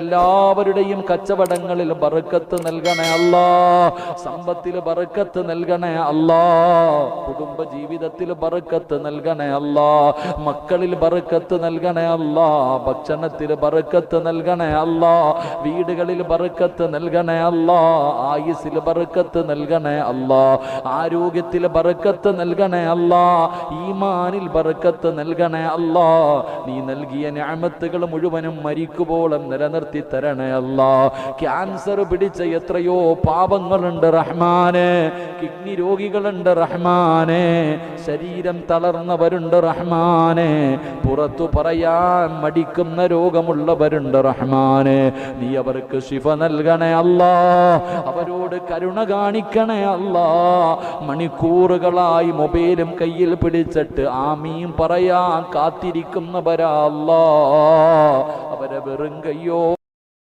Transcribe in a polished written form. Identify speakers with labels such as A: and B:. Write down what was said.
A: എല്ലാവരുടെയും കച്ചവടങ്ങളിൽ ബറക്കത്ത് നൽകണേ അല്ലാ, സമ്പത്തിൽ ബറക്കത്ത് നൽകണേ അല്ലാ, കുടുംബ ജീവിതത്തിൽ ബറക്കത്ത് നൽകണേ അല്ലാ, മക്കളിൽ ബറക്കത്ത് നൽകണേ അല്ലാ, ഭക്ഷണത്തിൽ ബറക്കത്ത് നൽകണേ അല്ലാ, വീടുകളിൽ ബറക്കത്ത് നൽകണേ അല്ലാ, ആയുസ്സിൽ ബറക്കത്ത് നൽകണേ അല്ലാ, ആരോഗ്യത്തിൽ ബറക്കത്ത് നൽകണേ അല്ലാ, ഈമാനിൽ ബറക്കത്ത് നൽകണേ അല്ലാ. നീ നൽകിയ നിഅമത്തുകൾ മുഴുവനും മരിക്കുമ്പോളും നിലനിർത്തി തരണേ അല്ലാ. ക്യാൻസർ പിടിച്ച എത്രയോ പാപങ്ങളുണ്ട് റഹ്മാനെ, കിഡ്നി രോഗികളുണ്ട് റഹ്മാനെ, ശരീരം തളർന്നവരുണ്ട് റഹ്മാനെ, പുറത്തു പറയാൻ മടിക്കുന്ന രോഗമുള്ളവരുണ്ട് റഹ്മാനെ. നീ അവർക്ക് ശിഫ നൽകണേ അല്ലാ, അവരോട് കരുണ കാണിക്കണേ അല്ലാ. മണിക്കൂറുകളായി മൊബൈലും കയ്യിൽ പിടിച്ചിട്ട് ആമീൻ പറയാൻ കാത്തിരിക്കുന്നവരാ അല്ലാ, അവരെ വെറും കയ്യോ